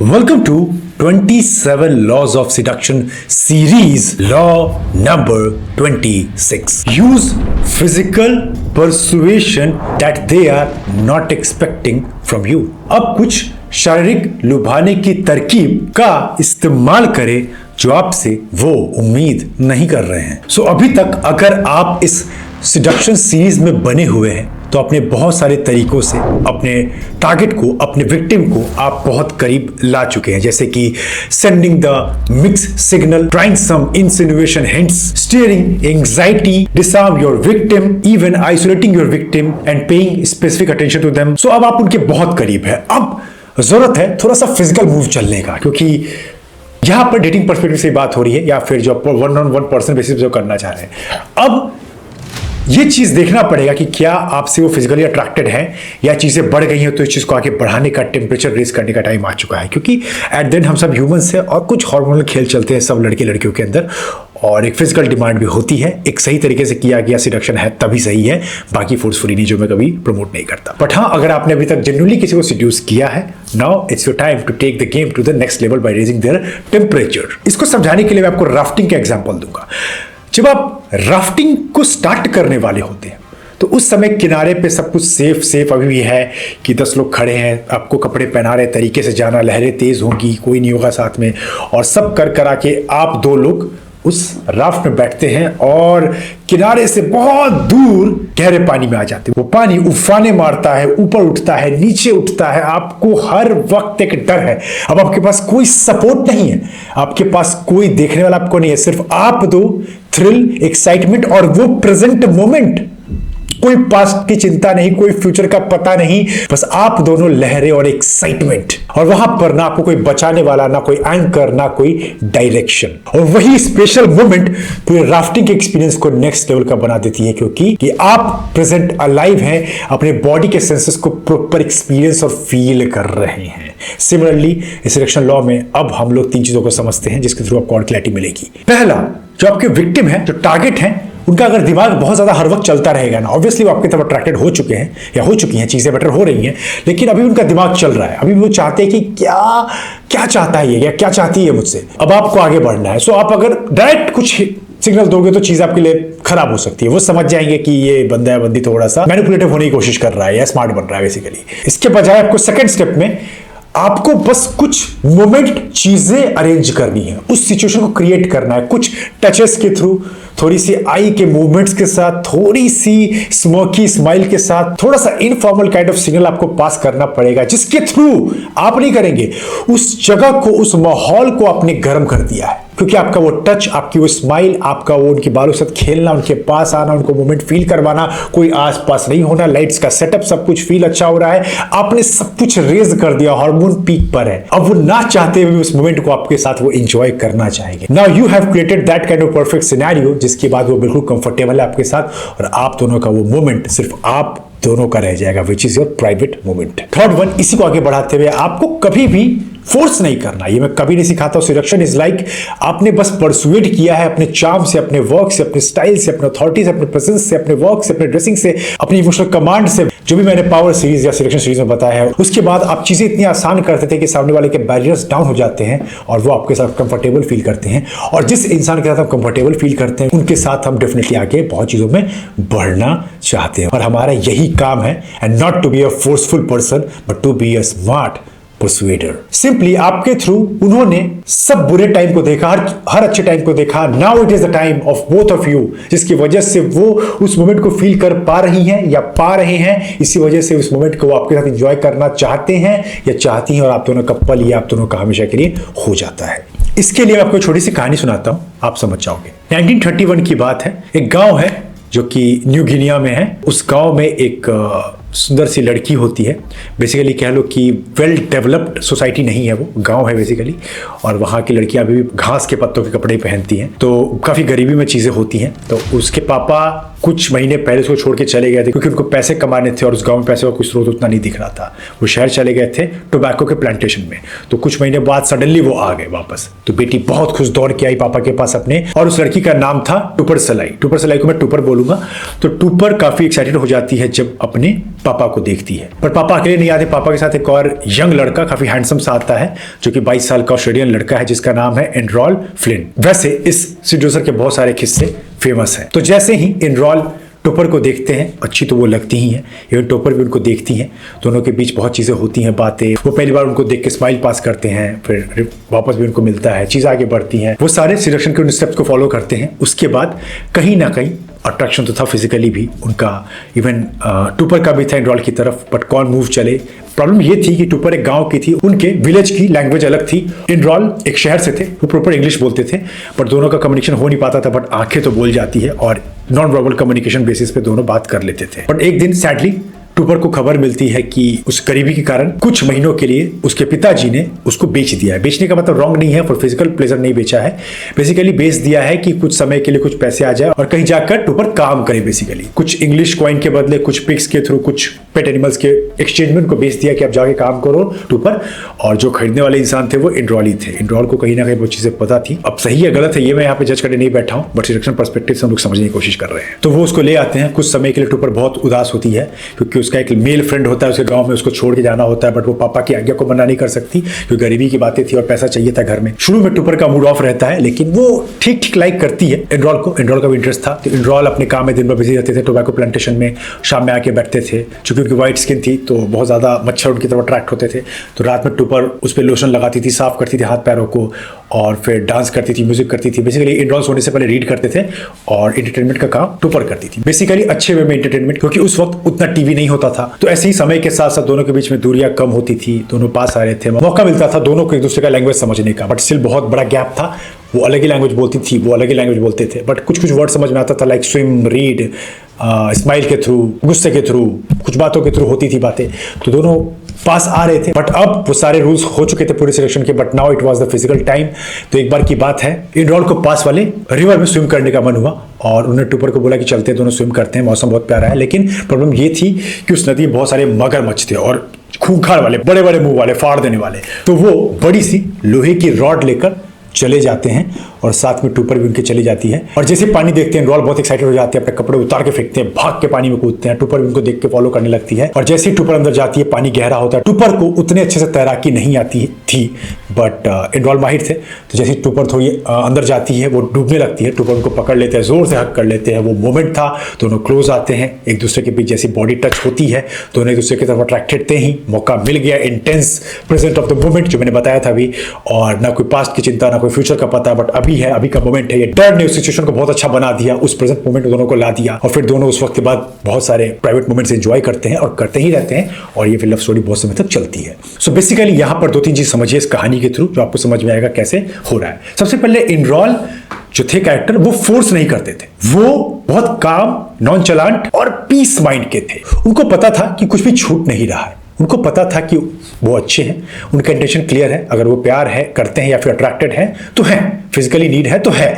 Welcome to 27 Laws of Seduction series, law number 26. Use physical persuasion that they are not expecting from you. अब कुछ शारीरिक लुभाने की तरकीब का इस्तेमाल करें जो आपसे वो उम्मीद नहीं कर रहे हैं। अभी तक अगर आप इस सिडक्शन सीरीज में बने हुए हैं तो अपने बहुत सारे तरीकों से अपने टारगेट को, अपने विक्टिम को आप बहुत करीब ला चुके हैं, जैसे कि sending the mix signal, trying some insinuation hints, steering anxiety, disarm your victim, even isolating your victim and paying specific attention to them. अब आप उनके बहुत करीब है। अब जरूरत है थोड़ा सा फिजिकल मूव चलने का, क्योंकि यहां पर डेटिंग पर्सपेक्टिव से बात हो रही है या फिर जो one on one person basis जो करना चाह रहे हैं। अब ये चीज देखना पड़ेगा कि क्या आपसे वो फिजिकली अट्रैक्टेड है या चीजें बढ़ गई हैं, तो इस चीज को आगे बढ़ाने का, टेम्परेचर रेस करने का टाइम आ चुका है। क्योंकि एट देन हम सब ह्यूमंस हैं और कुछ हार्मोनल खेल चलते हैं सब लड़के लड़कियों के अंदर, और एक फिजिकल डिमांड भी होती है। एक सही तरीके से किया गया सिडक्शन है तभी सही है, बाकी फोर्सफुली नहीं, जो मैं कभी प्रमोट नहीं करता। बट हाँ, अगर आपने अभी तक जेन्युइनली किसी को सिड्यूस किया है, now it's your time to take the game to the next level by raising their temperature. इसको समझाने के लिए मैं आपको राफ्टिंग का एग्जाम्पल दूंगा। जब आप राफ्टिंग को स्टार्ट करने वाले होते हैं तो उस समय किनारे पे सब कुछ सेफ अभी भी है कि 10 लोग खड़े हैं, आपको कपड़े पहना रहे तरीके से जाना, लहरें तेज होंगी, कोई नहीं होगा साथ में, और सब करा के आप 2 लोग उस राफ्ट में बैठते हैं और किनारे से बहुत दूर गहरे पानी में आ जाते हैं। वो पानी उफाने मारता है, ऊपर उठता है, नीचे उठता है, आपको हर वक्त एक डर है। अब आपके पास कोई सपोर्ट नहीं है, आपके पास कोई देखने वाला आपको नहीं है, सिर्फ आप 2, थ्रिल, एक्साइटमेंट और वो प्रेजेंट मोमेंट। कोई पास्ट की चिंता नहीं, कोई फ्यूचर का पता नहीं, बस आप दोनों, लहरें और एक्साइटमेंट। और वहां पर ना आपको कोई बचाने वाला, ना कोई एंकर, ना कोई डायरेक्शन। और वही स्पेशल मोमेंट पूरे राफ्टिंग के एक्सपीरियंस को नेक्स्ट लेवल का बना देती है, क्योंकि कि आप प्रेजेंट अलाइव हैं, अपने बॉडी के सेंसेस को प्रॉपर एक्सपीरियंस और फील कर रहे हैं। सिमिलरली इस सिलेक्शन लॉ में अब हम लोग 3 चीजों को समझते हैं जिसके थ्रू आपको और क्लैरिटी मिलेगी। पहला, जो आपके विक्टिम है, जो टारगेट है, उनका अगर दिमाग बहुत ज्यादा हर वक्त चलता रहेगा ना, ऑब्वियसली वो आपकी तरफ अट्रैक्टेड हो चुके हैं या हो चुकी हैं, चीजें बेटर हो रही हैं, लेकिन अभी उनका दिमाग चल रहा है। अभी वो चाहते हैं कि क्या चाहता है ये, या क्या चाहती है मुझसे। अब आपको आगे बढ़ना है। आप अगर डायरेक्ट कुछ सिग्नल दोगे तो चीज आपके लिए खराब हो सकती है। वो समझ जाएंगे कि ये बंदा है, बंदी थोड़ा सा मैनिपुलेटिव होने की कोशिश कर रहा है या स्मार्ट बन रहा है बेसिकली। इसके बजाय आपको सेकंड स्टेप में आपको बस कुछ मोमेंट, चीजें अरेंज करनी है, उस सिचुएशन को क्रिएट करना है, कुछ टचेस के थ्रू, थोड़ी सी आई के मूवमेंट्स के साथ, थोड़ी सी स्मोकी स्माइल के साथ, थोड़ा सा इनफॉर्मल काइंड ऑफ सिग्नल आपको पास करना पड़ेगा, जिसके थ्रू आप नहीं करेंगे, उस जगह को, उस माहौल को आपने गर्म कर दिया है। क्योंकि आपका वो टच, आपकी वो स्माइल, आपका वो उनके बालों के साथ खेलना, उनके पास आना, उनको मोमेंट फील करवाना, कोई आसपास नहीं होना, लाइट्स का सेटअप, सब कुछ फील अच्छा हो रहा है, आपने सब कुछ रेज कर दिया, हार्मोन पीक पर है। अब वो ना चाहते हुए उस मोमेंट को आपके साथ वो एंजॉय करना चाहेंगे। Now you have created that kind of perfect scenario, जिसके बाद वो बिल्कुल कंफर्टेबल है आपके साथ, और आप दोनों का वो मोमेंट सिर्फ आप दोनों का रह जाएगा, which is your private moment. Third one, इसी को आगे बढ़ाते हुए आपको कभी भी फोर्स नहीं करना। ये मैं कभी नहीं सिखाता हूं। सिडक्शन इज लाइक, आपने बस परसुएट किया है अपने चार्म से, अपने वर्क से, अपने स्टाइल से, अपने अथॉरिटी से, अपने प्रेजेंस से, अपने वर्क से, अपने ड्रेसिंग से, अपनी इमोशनल कमांड से, जो भी मैंने पावर सीरीज या सिडक्शन सीरीज में बताया है। उसके बाद आप चीजें इतनी आसान करते थे कि सामने वाले के बैरियर्स डाउन हो जाते हैं और वो आपके साथ कंफर्टेबल फील करते हैं। और जिस इंसान के साथ हम कंफर्टेबल फील करते हैं, उनके साथ हम डेफिनेटली आगे बहुत चीजों में बढ़ना चाहते हैं। और हमारा यही काम है, and not to be a forceful person but to be a smart persuader. Simply आपके थ्रू उन्होंने सब बुरे टाइम को देखा, हर अच्छे टाइम को देखा। Now it is the time of both of you, जिसकी वजह से वो उस मोमेंट को फील कर पा रही हैं या पा रहे हैं। इसी वजह से उस मोमेंट को वो आपके साथ एंजॉय करना चाहते हैं या चाहती हैं, और आप दोनों का पल ये आप दोनों का हमेशा के लिए हो जाता है। इसके लिए मैं आपको छोटी सी कहानी सुनाता हूं, आप समझ जाओगे। 1931 की बात है। एक गांव है जो कि न्यू गिनिया में है। उस गांव में एक सुंदर सी लड़की होती है। बेसिकली कह लो कि वेल डेवलप्ड सोसाइटी नहीं है, वो गांव है बेसिकली, और वहाँ की लड़कियां अभी भी घास के पत्तों के कपड़े पहनती हैं, तो काफ़ी गरीबी में चीज़ें होती हैं। तो उसके पापा कुछ महीने पहले उसको छोड़ के चले गए थे, क्योंकि उनको पैसे कमाने थे और उस गांव में पैसे का कुछ स्रोत उतना नहीं दिख रहा था। वो शहर चले गए थे टोबैको के प्लांटेशन में। तो कुछ महीने बाद सडनली वो आ गए वापस। तो बेटी बहुत खुश दौड़ के आई पापा के पास अपने, और उस लड़की का नाम था टूपर सलाई। टूपर सलाई को मैं टूपर बोलूंगा। तो टूपर काफ़ी एक्साइटेड हो जाती है जब अपने पापा को देखती है। पर पापा अकेले नहीं आते, पापा के साथ एक और यंग लड़का काफी हैंडसम सा आता है, जो कि 22 साल का ऑस्ट्रेलियन लड़का है जिसका नाम है एनरॉल फ्लिन। वैसे इस सीड्यूसर के बहुत सारे किस्से फेमस हैं। तो जैसे ही एनरॉल टोपर को देखते हैं, अच्छी तो वो लगती ही हैं, इवन टोपर भी उनको देखती हैं, दोनों के बीच बहुत चीज़ें होती हैं, बातें। वो पहली बार उनको देख के स्माइल पास करते हैं, फिर वापस भी उनको मिलता है, चीज़ आगे बढ़ती हैं। वो सारे सिलेक्शन के उन स्टेप्स को फॉलो करते हैं। उसके बाद कहीं ना कहीं अट्रैक्शन तो था फिजिकली भी उनका, इवन टूपर का भी था एनरॉल की तरफ, बट कौन मूव चले। प्रॉब्लम ये थी कि टूपर एक गांव की थी, उनके विलेज की लैंग्वेज अलग थी, एनरॉल एक शहर से थे, वो प्रॉपर इंग्लिश बोलते थे, बट दोनों का कम्युनिकेशन हो नहीं पाता था। बट आंखें तो बोल जाती है और नॉन वर्बल कम्युनिकेशन बेसिस पे दोनों बात कर लेते थे। बट एक दिन सैडली टूपर को खबर मिलती है कि उस गरीबी के कारण कुछ महीनों के लिए उसके पिताजी ने उसको बेच दिया है। बेचने का मतलब रॉन्ग नहीं है, फॉर फिजिकल प्लेजर नहीं बेचा है, बेसिकली बेच दिया है कि कुछ समय के लिए कुछ पैसे आ जाए और कहीं जाकर टूपर काम करे। बेसिकली कुछ इंग्लिश कॉइन के बदले, कुछ पिग्स के थ्रू, कुछ पेट एनिमल्स के एक्सचेंज में उनको बेच दिया कि आप जाके काम करो टूपर। और जो खरीदने वाले इंसान थे वो एनरॉल ही थे। एनरॉल को कहीं ना कहीं वो चीजें पता थी। अब सही है गलत है ये मैं यहाँ पे जज करने नहीं बैठा हूँ, बट सिलेक्शन पर्सपेक्टिव से हम लोग समझने की कोशिश कर रहे हैं। तो वो उसको ले आते हैं। कुछ समय के लिए टूपर बहुत उदास होती है क्योंकि उसका एक मेल फ्रेंड होता है उसके गांव में, उसको छोड़ के जाना होता है, बट वो पापा की आज्ञा को मना नहीं कर सकती क्योंकि गरीबी की बातें थी और पैसा चाहिए था घर में। शुरू में टूपर का मूड ऑफ रहता है, लेकिन वो ठीक ठीक लाइक करती है एनरॉल को। एनरॉल का भी इंटरेस्ट था, तो एनरॉल अपने काम में दिन भर बिजी रहते थे, टोबैको प्लांटेशन में शाम में आके बैठते थे। चूंकि उनकी व्हाइट स्किन थी तो बहुत ज्यादा मच्छर उनकी तरफ अट्रैक्ट होते थे। तो रात में टूपर उस पर लोशन लगाती थी, साफ करती थी हाथ पैरों को और फिर डांस करती थी, म्यूजिक करती थी। बेसिकली एनरॉल सोने से पहले रीड करते थे और एंटरटेनमेंट का काम टूपर करती थी। बेसिकली अच्छे वे में एंटरटेनमेंट, क्योंकि उस वक्त उतना टीवी नहीं होता था। तो ऐसे ही समय के साथ साथ दोनों के बीच में दूरियां कम होती थी, दोनों पास आ रहे थे, मौका मिलता था दोनों को एक दूसरे का लैंग्वेज समझने का। बट स्टिल बहुत बड़ा गैप था। वो अलग ही लैंग्वेज बोलती थी, वो अलग ही लैंग्वेज बोलते थे, बट कुछ कुछ वर्ड समझ में आता था, लाइक स्विम, रीड, स्माइल के थ्रू, गुस्से के थ्रू, कुछ बातों के थ्रू होती थी बातें। तो दोनों पास आ रहे थे। बट अब वो सारे रूल्स हो चुके थे पूरे सिलेक्शन के, but now it was the physical time. तो एक बार की बात है, एनरॉल को पास वाले रिवर में स्विम करने का मन हुआ और उन्होंने टूपर को बोला कि चलते दोनों स्विम करते हैं, मौसम बहुत प्यारा है। लेकिन प्रॉब्लम ये थी कि उस नदी में बहुत सारे मगरमच्छ थे और खूंखार वाले, बड़े बड़े मुंह वाले, फाड़ देने वाले। तो वो बड़ी सी लोहे की रॉड लेकर चले जाते हैं और साथ में टूपर भी उनके चली जाती है। और जैसे पानी देखते हैं एनरॉल बहुत एक्साइटेड हो जाते हैं, अपने कपड़े उतार के फेंकते हैं, भाग के पानी में कूदते हैं। टूपर भी उनको देख के फॉलो करने लगती है। और जैसे ही टूपर अंदर जाती है, पानी गहरा होता है। टूपर को उतने अच्छे से तैराकी नहीं आती थी, बट एनरॉल माहिर थे। तो जैसे टूपर थोड़ी अंदर जाती है, वो डूबने लगती है, टूपर उनको पकड़ लेते हैं, जोर से हक कर लेते हैं। वो मोमेंट था, दोनों क्लोज आते हैं, एक दूसरे के बीच जैसी बॉडी टच होती है, दोनों एक दूसरे की तरफ अट्रैक्टेड थे ही। मौका मिल गया, intense present of the moment जो मैंने बताया था अभी। और ना कोई पास्ट की चिंता, ना कोई फ्यूचर का पता, बट अभी है, अभी का मोमेंट है। ये डर ने उस सिचुएशन को बहुत अच्छा बना दिया, उस प्रेजेंट मोमेंट में दोनों को ला दिया। और फिर दोनों उस वक्त के बाद बहुत सारे प्राइवेट मोमेंट्स एंजॉय करते हैं और करते ही रहते हैं। और ये फिर लव स्टोरी बहुत समय तक चलती है। सो बेसिकली यहाँ पर दो तीन चीज समझिए इस कहानी के थ्रू, जो आपको समझ में आएगा कैसे हो रहा है। सबसे पहले एनरॉल जो थे कैरेक्टर, वो फोर्स नहीं करते थे, वो बहुत काम, नॉनचलांट और पीस माइंड के थे। उनको पता था कि कुछ भी छूट नहीं रहा है, उनको पता था कि वो अच्छे हैं, उनका इंटेंशन क्लियर है। अगर वो प्यार है करते हैं या फिर अट्रैक्टेड है तो है, फिजिकली नीड है तो है।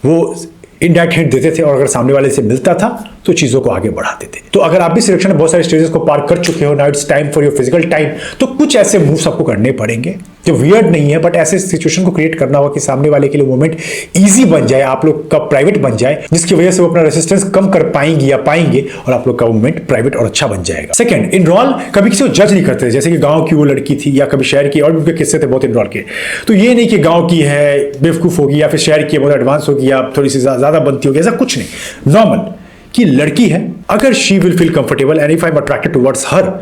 वो इनडायरेक्ट हिंट देते थे और अगर सामने वाले से मिलता था तो चीजों को आगे बढ़ाते थे। तो अगर आप भी सिलेक्शन में बहुत सारे स्टेजेस को पार कर चुके हो, now it's time for your physical time, तो कुछ ऐसे मूव्स आपको करने पड़ेंगे जो वियर्ड नहीं है, बट ऐसे सिचुएशन को क्रिएट करना होगा कि सामने वाले के लिए मोमेंट इजी बन जाए, आप लोग का प्राइवेट बन जाए, जिसकी वजह से वो अपना रेसिस्टेंस कम कर पाएंगे या पाएंगे और आप लोग का मोमेंट प्राइवेट और अच्छा बन जाएगा। सेकंड, एनरॉल कभी किसी को जज नहीं करते, जैसे कि गांव की वो लड़की थी या कभी शहर की, और भी उनके किस्से थे बहुत एनरॉल के। तो ये नहीं कि गांव की है बेवकूफ होगी या फिर शहर की बहुत एडवांस होगी या थोड़ी सी ज्यादा बनती होगी, ऐसा कुछ नहीं। नॉर्मल कि लड़की है, अगर she will feel comfortable and if I am attracted towards हर,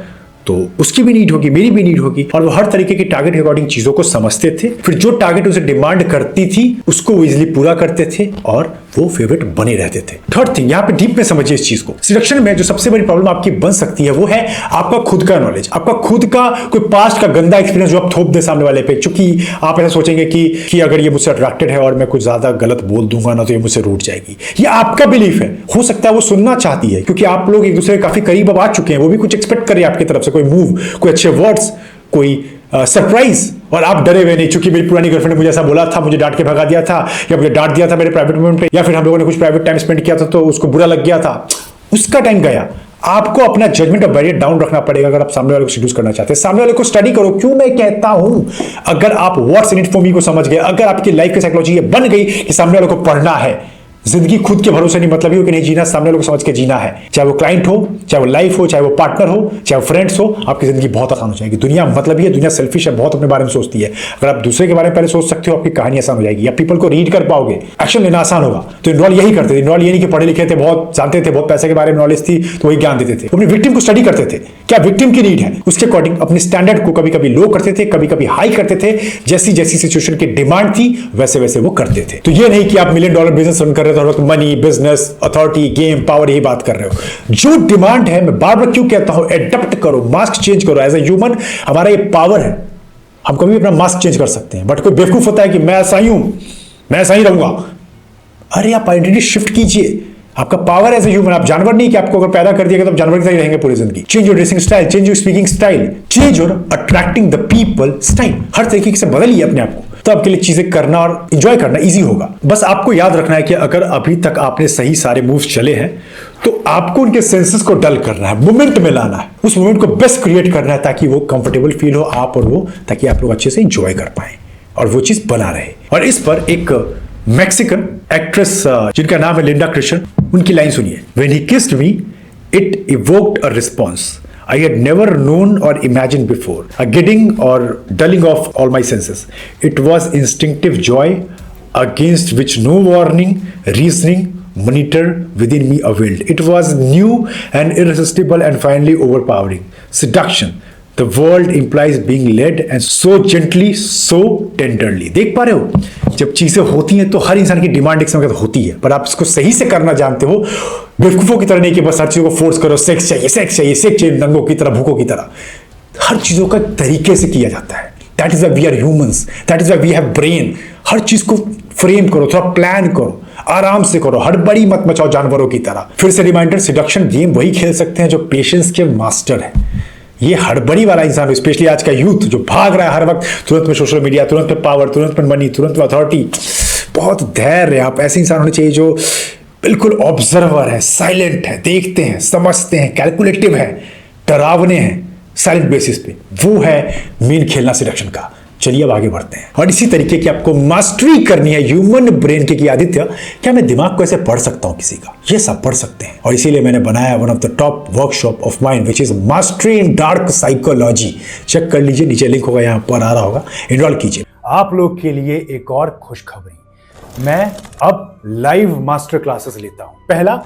तो उसकी भी नीड होगी, मेरी भी नीड होगी। और वो हर तरीके की टारगेट के अकॉर्डिंग चीजों को समझते थे, फिर जो टारगेट उसे डिमांड करती थी उसको वो इजिली पूरा करते थे और वो फेवरेट बने रहते थे। थर्ड थिंग, यहाँ पे डीप में समझिए इस चीज को। सिलेक्शन में जो सबसे बड़ी प्रॉब्लम आपकी बन सकती है वो है आपका खुद का नॉलेज, आपका खुद का कोई पास्ट का गंदा एक्सपीरियंस जो आप थोप दे सामने वाले पे। चूंकि आप ऐसा सोचेंगे कि अगर ये मुझसे अट्रैक्टेड है और मैं कुछ ज्यादा गलत बोल दूंगा ना तो ये मुझसे रूठ जाएगी। ये आपका बिलीफ है, हो सकता है वो सुनना चाहती है क्योंकि आप लोग एक दूसरे के काफी करीब अब आ चुके हैं, वो भी कुछ एक्सपेक्ट कर रही है आपकी तरफ से, कोई मूव, कोई अच्छे वर्ड्स, कोई सरप्राइज, और आप डरे हुए नहीं। चूंकि मेरी पुरानी गर्लफ्रेंड ने मुझे ऐसा बोला था, मुझे डांट के भगा दिया था, या मुझे डांट दिया था मेरे प्राइवेट मोमेंट पे, या फिर हम लोगों ने कुछ प्राइवेट टाइम स्पेंड किया था तो उसको बुरा लग गया था, उसका टाइम गया। आपको अपना जजमेंट और बैरियर डाउन रखना पड़ेगा अगर आप सामने वाले को सीड्यूस करना चाहते हैं। सामने वाले को स्टडी करो, क्यों मैं कहता हूं, अगर आप what's in it for me को समझ गए, अगर आपकी लाइफ की साइकोलॉजी ये बन गई कि सामने वाले को पढ़ना है, जिंदगी खुद के भरोसे नहीं, मतलब ही हो कि नहीं जीना, सामने लोग समझ के जीना है। चाहे वो क्लाइंट हो, चाहे वो लाइफ हो, चाहे वो पार्टनर हो, चाहे वो फ्रेंड्स हो, आपकी जिंदगी बहुत आसान हो जाएगी। दुनिया मतलब ही है, दुनिया सेल्फिश है, बहुत अपने बारे में सोचती है। अगर आप दूसरे के बारे में पहले सोच सकते हो, आपकी कहानी आसान हो जाएगी। या पीपल को रीड कर पाओगे, एक्शन लेना आसान होगा। तो इनरोल यही करते थे। इनरोल ये नहीं कि पढ़े लिखे थे, बहुत जानते थे, बहुत पैसे के बारे में नॉलेज थी तो वही ज्ञान देते थे। अपनी विक्टिम को स्टडी करते थे, क्या विक्टिम की नीड है, उसके अकॉर्डिंग अपने स्टैंडर्ड को कभी कभी लो करते थे, कभी कभी हाई करते थे। जैसी जैसी सिचुएशन की डिमांड थी वैसे वैसे वो करते थे। तो ये नहीं कि आप $1 मिलियन बिजनेस रन कर रहे हो तो money, business, authority, game, power यही बात कर रहे हो। जो डिमांड है, मैं बार बार क्यों कहता हूं, एडप्ट करो, मास्क चेंज करो। एज ए ह्यूमन हमारा ये पावर है, हम कभी अपना मास्क चेंज कर सकते हैं। बट कोई बेवकूफ होता है कि मैं ऐसा ही हूं, मैं ऐसा ही रहूंगा। अरे आप आइडेंटिटी शिफ्ट कीजिए, आपका पावर एज ए ह्यूमन। आप जानवर नहीं कि आपको अगर पैदा कर दिया तो आप जानवर की तरह रहेंगे पूरी जिंदगी। Change your dressing style, change your speaking style, change your attracting the people style. हर तरीके से बदलिए अपने आप को, तो आपके लिए चीजें करना और इंजॉय करना इजी होगा। बस आपको याद रखना है कि अगर अभी तक आपने सही सारे मूव्स चले हैं तो आपको उनके सेंसेस को डल करना है, मोमेंट में लाना है, उस मोमेंट को बेस्ट क्रिएट करना है ताकि वो कंफर्टेबल फील हो आप और वो, ताकि आप लोग अच्छे से इंजॉय कर पाए और वो चीज बना रहे। और इस पर एक मैक्सिकन एक्ट्रेस जिनका नाम है लिंडा क्रिश्चियन, उनकी लाइन सुनिए। When he kissed me, it evoked a response I had never known or imagined before, a gidding or dulling of all my senses. It was instinctive joy against which no warning, reasoning, monitor within me availed. It was new and irresistible and finally overpowering. Seduction. The world implies being led and so gently, so tenderly. देख पा रहे हो, जब चीजें होती हैं तो हर इंसान की डिमांड एक समय होती है, पर आप इसको सही से करना जानते हो। बेवकूफों की तरह नहीं कि बस हर चीज को फोर्स करो, सेक्स चाहिए, सेक्स चाहिए, सेक्स चाहिए, नंगों की तरह, भूखों की तरह। हर चीजों का तरीके से किया जाता है। That is why we are humans, that is why we have brain. हर चीज को फ्रेम करो, थोड़ा प्लान करो, आराम से करो, हड़बड़ी मत मचाओ जानवरों की तरह। फिर से रिमाइंडर, सिडक्शन गेम वही खेल सकते हैं जो पेशेंस के मास्टर है। ये हड़बड़ी वाला इंसान, स्पेशली आज का यूथ जो भाग रहा है हर वक्त, तुरंत में सोशल मीडिया, तुरंत में पावर, तुरंत में मनी, तुरंत में अथॉरिटी, बहुत धैर्य। आप ऐसे इंसान होने चाहिए जो बिल्कुल ऑब्जर्वर है, साइलेंट है, देखते हैं, समझते हैं, कैलकुलेटिव है, डरावने हैं साइलेंट बेसिस पे। वो है मेन खेलना सिडक्शन का। चलिए अब आगे बढ़ते हैं। और इसी तरीके की आपको मास्टरी करनी है ह्यूमन ब्रेन की। कि आदित्य, क्या मैं दिमाग को ऐसे पढ़ सकता हूं किसी का? ये सब पढ़ सकते हैं, और इसीलिए मैंने बनाया one of the top workshop of mind which is mastery in dark psychology. Check कर लीजिए, नीचे लिंक होगा, यहां पर आ रहा होगा, एनरोल कीजिए। आप लोग के लिए एक और खुशखबरी, मैं अब लाइव मास्टर क्लासेस लेता हूं। पहला,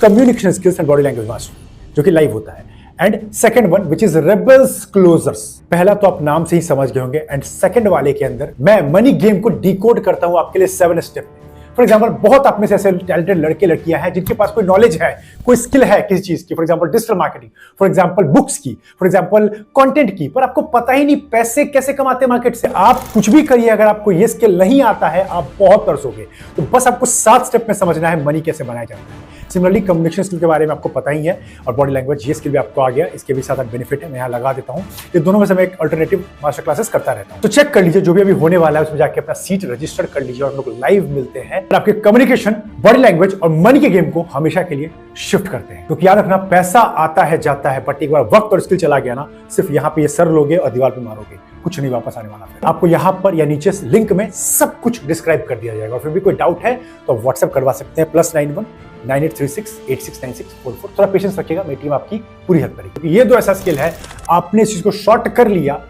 communication skills and body language mastery, जो कि लाइव होता है। And second one which is rebels closures. पहला तो आप नाम से ही समझ गए होंगे। एंड सेकंड वाले के अंदर मैं मनी गेम को डिकोड करता हूं आपके लिए 7 स्टेप में। फॉर एग्जाम्पल, बहुत आप में से ऐसे टैलेंटेड लड़के लड़कियां हैं जिनके पास कोई नॉलेज है, कोई स्किल है किसी चीज की। For example digital marketing, for example books की, फॉर एग्जाम्पल कंटेंट की, पर आपको पता ही नहीं पैसे कैसे कमाते मार्केट से। आप कुछ भी करिए, अगर आपको ये स्किल नहीं आता है आप बहुत तरसोगे। तो बस आपको 7 स्टेप में समझना है मनी कैसे बनाया जाता है। सिमिलरली कम्युनिकेशन स्किल के बारे में आपको पता ही है, और बॉडी लैंग्वेज, ये स्किल भी आपको आ गया। इसके भी साथ बेनिफिट है, मैं यहाँ लगा देता हूँ। ये दोनों में से मैं एक अल्टरनेटिव मास्टर क्लासेस करता रहता हूँ। तो चेक कर लीजिए, जो भी अभी होने वाला है उसमें जाके अपना सीट रजिस्टर कर लीजिए, और हम लोग लाइव मिलते हैं और आपके कम्युनिकेशन, बॉडी लैंग्वेज और मनी के गेम को हमेशा के लिए शिफ्ट करते हैं। क्योंकि याद रखना, पैसा आता है जाता है, बट एक बार वक्त और स्किल चला गया ना, सिर्फ यहाँ पे ये सर लोगे और दीवार पे मारोगे, कुछ नहीं वापस आने वाला। आपको यहाँ पर या नीचे लिंक में सब कुछ डिस्क्राइब कर दिया जाएगा। और फिर भी कोई डाउट है तो व्हाट्सएप करवा सकते हैं, +91 9836 869644। थोड़ा पेशेंस रखिएगा, मेरी टीम आपकी पूरी हेल्प करेगी। क्योंकि ये दो ऐसा स्किल है, आपने इस चीज को शॉर्ट कर लिया,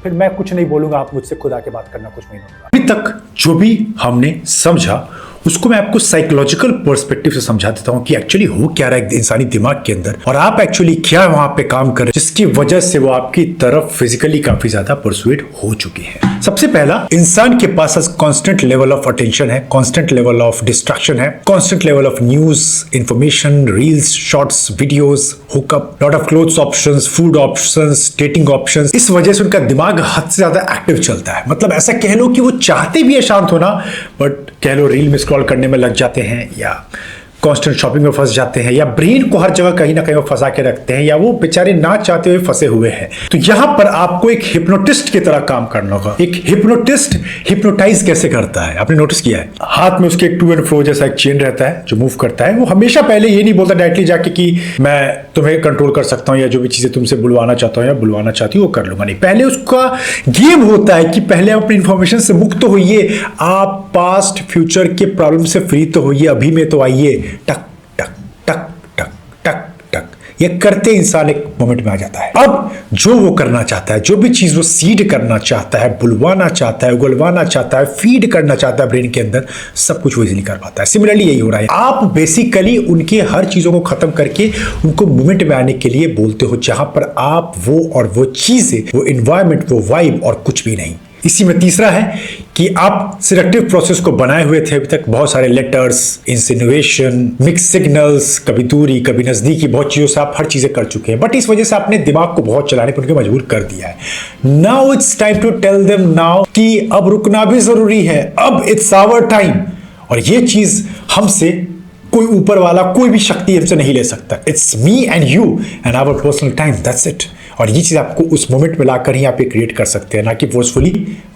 फिर मैं कुछ नहीं बोलूंगा, आप मुझसे खुद आके बात करना, कुछ नहीं होगा। अभी तक जो भी हमने समझा उसको मैं आपको साइकोलॉजिकल पर्सपेक्टिव से समझा देता हूं कि एक्चुअली हो क्या रहा है इंसानी दिमाग के अंदर, और आप एक्चुअली क्या वहां पे काम कर रहे हैं, जिसकी वजह से वो आपकी तरफ फिजिकली काफी ज्यादा परसुएड हो चुकी है। सबसे पहला, इंसान के पास कांस्टेंट लेवल ऑफ अटेंशन है, कांस्टेंट लेवल ऑफ डिस्ट्रैक्शन है, constant level of news, information, reels, shorts, videos, hookup, lot of clothes options, food options, dating options. इस वजह से उनका दिमाग हद से ज्यादा एक्टिव चलता है। मतलब ऐसा कह लो कि वो चाहते भी है शांत होना, बट कह लो रील में स्क्रॉल करने में लग जाते हैं, या कांस्टेंट शॉपिंग में फंस जाते हैं, या ब्रेन को हर जगह कहीं ना कहीं फंसा के रखते हैं, या वो बेचारे ना चाहते हुए फंसे हुए हैं। तो यहां पर आपको एक हिप्नोटिस्ट की तरह काम करना होगा। एक हिप्नोटिस्ट हिप्नोटाइज कैसे करता है, आपने नोटिस किया है? हाथ में उसके एक टू एंड फ्रो जैसा एक चेन रहता है जो मूव करता है। वो हमेशा पहले ये नहीं बोलता डायरेक्टली जाके कि मैं तुम्हें कंट्रोल कर सकता हूं, या जो भी चीजें तुमसे बुलवाना चाहता हूं या बुलवाना चाहती हूँ वो कर लूंगा। नहीं, पहले उसका गेम होता है कि पहले अपनी इंफॉर्मेशन से मुक्त होइए, आप पास्ट फ्यूचर के प्रॉब्लम से फ्री तो होइए, अभी में तो आइए। टक टक टक टक टक टक, ये करते इंसान एक मोमेंट में आ जाता है। अब जो वो करना चाहता है, जो भी चीज वो सीड करना चाहता है, बुलवाना चाहता है, उगलवाना चाहता है, फीड करना चाहता है ब्रेन के अंदर, सब कुछ वो इजीली कर पाता है। सिमिलरली यही हो रहा है, आप बेसिकली उनके हर चीजों को खत्म करके उनको मूवमेंट में आने के लिए बोलते हो, जहां पर आप वो और वो चीजें, वो एनवायरमेंट, वो वाइब और कुछ भी नहीं। इसी में तीसरा है कि आप सिलेक्टिव प्रोसेस को बनाए हुए थे अभी तक, बहुत सारे लेटर्स, इंसिनुएशन, मिक्स सिग्नल्स, कभी दूरी कभी नजदीकी, बहुत चीजों से आप हर चीजें कर चुके हैं, बट इस वजह से आपने दिमाग को बहुत चलाने पर उनको मजबूर कर दिया है। Now it's time to tell them now कि अब रुकना भी जरूरी है, अब इट्स आवर टाइम। और ये चीज हमसे कोई ऊपर वाला, कोई भी शक्ति हमसे नहीं ले सकता। It's me and you and our personal time, that's it. और ये चीज आपको उस मोमेंट में लाकर ही आप ये क्रिएट कर सकते हैं, ना कि फोर्सफुली।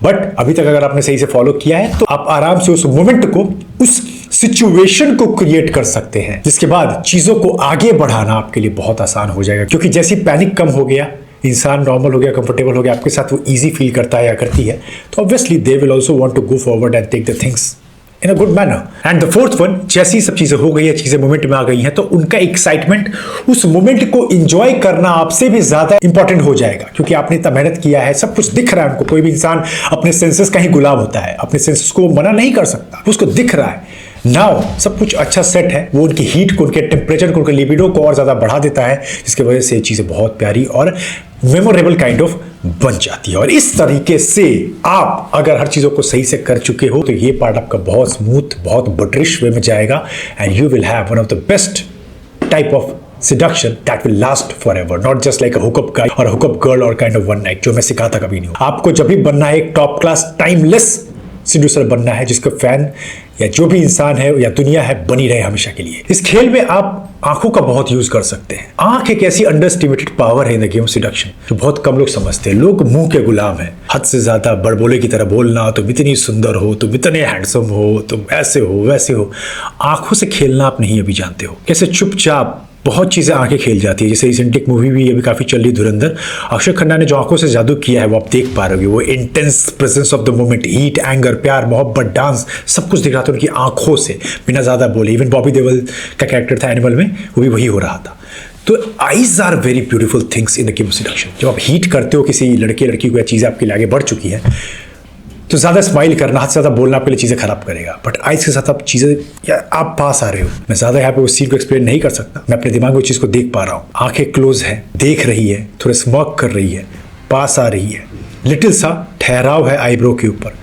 बट अभी तक अगर आपने सही से फॉलो किया है तो आप आराम से उस मोमेंट को, उस सिचुएशन को क्रिएट कर सकते हैं, जिसके बाद चीजों को आगे बढ़ाना आपके लिए बहुत आसान हो जाएगा। क्योंकि जैसी पैनिक कम हो गया, इंसान नॉर्मल हो गया, कंफर्टेबल हो गया, आपके साथ वो इजी फील करता है या करती है, तो obviously they will also want to go forward and take the things in a good manner. And the fourth one, जैसी सब चीजें हो गई है, चीजें मोमेंट में आ गई हैं, तो उनका एक्साइटमेंट, उस मोमेंट को एंजॉय करना आपसे भी ज्यादा इंपॉर्टेंट हो जाएगा। क्योंकि आपने इतना मेहनत किया है, सब कुछ दिख रहा है उनको। कोई भी इंसान अपने सेंसेस का ही गुलाम होता है, अपने सेंसेस को मना नहीं कर सकता, उसको दिख रहा है। नाउ सब कुछ अच्छा सेट है, वो उनकी हीट को, उनके टेम्परेचर को, उनके लिबिडो को और ज्यादा बढ़ा देता है, जिसकी वजह से चीजें बहुत प्यारी और मेमोरेबल काइंड ऑफ बन जाती है। और इस तरीके से आप अगर हर चीजों को सही से कर चुके हो तो ये पार्ट आपका बहुत स्मूथ, बहुत बटरिश वे में जाएगा and you will have one of the best type of seduction that will last forever, not just like a hookup guy or a hookup girl or kind of one night, जो मैं सिखाता कभी नहीं हूं। आपको जब भी बनना है एक टॉप क्लास टाइमलेस सीड्यूसर बनना है, जिसका फैन या जो भी इंसान है या दुनिया है बनी रहे हमेशा के लिए। इस खेल में आप आंखों का बहुत यूज कर सकते हैं। आंख एक ऐसी अंडरएस्टिमेटेड पावर है इन द गेम सीडक्शन, जो बहुत कम लोग समझते हैं। लोग मुंह के गुलाम हैं, हद से ज्यादा बड़बोले की तरह बोलना, तुम इतनी सुंदर हो, तुम इतने हैंडसम हो, तुम ऐसे हो वैसे हो। आंखों से खेलना आप नहीं अभी जानते हो, कैसे चुपचाप बहुत चीजें आंखें खेल जाती है। जैसे रिसेंटली एक मूवी भी अभी काफी चल रही धुरंधर, अक्षय खन्ना ने जो आंखों से जादू किया है वो आप देख पा रहे हो। वो intense presence of the moment, heat, anger, प्यार, मोहब्बत, डांस, सब कुछ दिख रहा था उनकी आंखों से, बिना ज्यादा बोले। इवन बॉबी देओल का कैरेक्टर था एनिमल में, वो भी वही हो रहा था। तो eyes are very beautiful things in the game of seduction. जब आप हीट करते हो किसी लड़के लड़की को, या चीजें आपके लिए आगे बढ़ चुकी है, तो ज्यादा स्माइल करना, हाथ से ज्यादा बोलना आपके लिए चीजें खराब करेगा। बट आइज के साथ आप चीजें, या आप पास आ रहे हो, मैं ज्यादा यहाँ पे उस सीन को एक्सप्लेन नहीं कर सकता, मैं अपने दिमाग में उस चीज को देख पा रहा हूँ। आंखें क्लोज है, देख रही है, थोड़े स्मॉक कर रही है, पास आ रही है, लिटिल सा ठहराव है आईब्रो के ऊपर,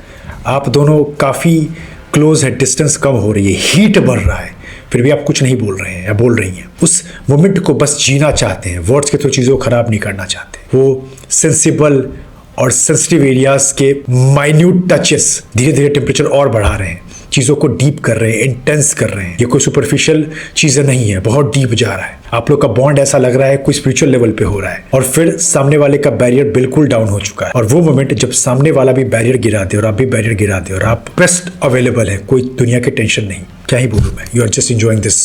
आप दोनों काफी क्लोज है, डिस्टेंस कम हो रही है, हीट बढ़ रहा है, फिर भी आप कुछ नहीं बोल रहे हैं या बोल रही हैं। उस मोमेंट को बस जीना चाहते हैं, वर्ड्स के थ्रू चीज़ों को खराब नहीं करना चाहते। वो सेंसिबल और सेंसिटिव एरियाज के माइन्यूट टचेस धीरे धीरे टेम्परेचर और बढ़ा रहे हैं, चीज़ों को डीप कर रहे हैं, इंटेंस कर रहे हैं। ये कोई सुपरफिशियल चीज़ें नहीं है, बहुत डीप जा रहा है। आप लोग का बॉन्ड ऐसा लग रहा है कोई स्पिरिचुअल लेवल पे हो रहा है, और फिर सामने वाले का बैरियर बिल्कुल डाउन हो चुका है। और वो मोमेंट जब सामने वाला भी बैरियर गिरा दे और आप भी बैरियर गिरा दे और आप बेस्ट अवेलेबल है, कोई दुनिया की टेंशन नहीं, क्या ही बोलूँ मैं, you are just enjoying this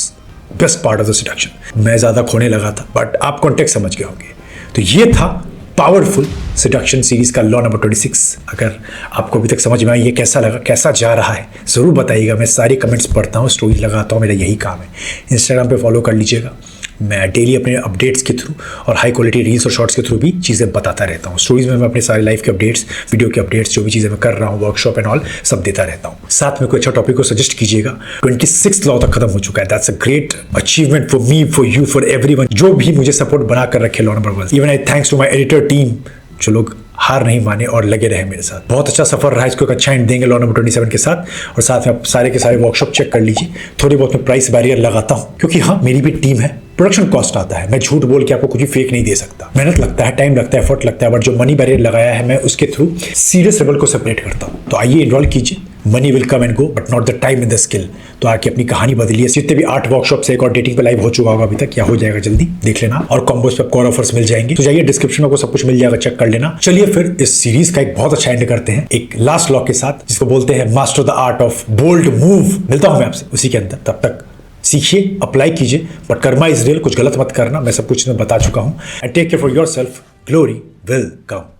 best part of the seduction. मैं ज़्यादा खोने लगा था, बट आप कॉन्टेक्स्ट समझ गए होंगे। तो ये था पावरफुल सीडक्शन सीरीज का लॉ नंबर 26। अगर आपको अभी तक समझ में आई, ये कैसा लगा, कैसा जा रहा है, ज़रूर बताइएगा। मैं सारी कमेंट्स पढ़ता हूँ, स्टोरीज लगाता हूँ, मेरा यही काम है। इंस्टाग्राम पे फॉलो कर लीजिएगा, मैं डेली अपने अपडेट्स के थ्रू और हाई क्वालिटी रील्स और शॉर्ट्स के थ्रू भी चीज़ें बताता रहता हूँ। स्टोरीज में मैं अपने सारे लाइफ के अपडेट्स, वीडियो के अपडेट्स, जो भी चीज़ें मैं कर रहा हूँ, वर्कशॉप एंड ऑल, सब देता रहता हूँ। साथ में कोई अच्छा टॉपिक को सजेस्ट कीजिएगा। 26 लॉ तक खत्म हो चुका है, that's a great achievement for me, for you, for everyone जो भी मुझे सपोर्ट बना कर रखे law number 1। Even I thanks to my editor team, जो लोग हार नहीं माने और लगे रहे मेरे साथ। बहुत अच्छा सफर रहा, इसको एक अच्छा एंड देंगे लॉ नंबर 27 के साथ। और साथ में आप सारे के सारे वर्कशॉप चेक कर लीजिए। थोड़ी बहुत मैं प्राइस बैरियर लगाता हूँ, क्योंकि हाँ, मेरी भी टीम है, प्रोडक्शन कॉस्ट आता है, मैं झूठ बोल के आपको कुछ भी फेक नहीं दे सकता। मेहनत लगता है, टाइम लगता है, एफर्ट लगता है, बट जो मनी बैरियर लगाया है मैं उसके थ्रू सीरियस लेवल को सेपरेट करता हूँ। तो आइए एनरोल कीजिए, money will come and go but not the time in the skill. तो आके अपनी कहानी बदलिए। जितने भी 8 वर्कशॉप से एक और डेटिंग पे लाइव हो चुका होगा अभी तक, क्या हो जाएगा जल्दी देख लेना, और कॉम्बोज पे आपको और ऑफर्स मिल जाएंगे। तो जाइए, डिस्क्रिप्शन में आपको सब कुछ मिल जाएगा, चेक कर लेना। चलिए फिर इस सीरीज का एक बहुत अच्छा एंड करते हैं एक लास्ट लॉ के साथ, जिसको बोलते हैं master the art of bold move. मिलता हूं मैं आपसे उसी के अंदर, तब तक सीखिए, अप्लाई कीजिए, बट कर्मा इज रियल, कुछ गलत मत करना, मैं सब कुछ बता चुका हूं। And take care for yourself, glory will come.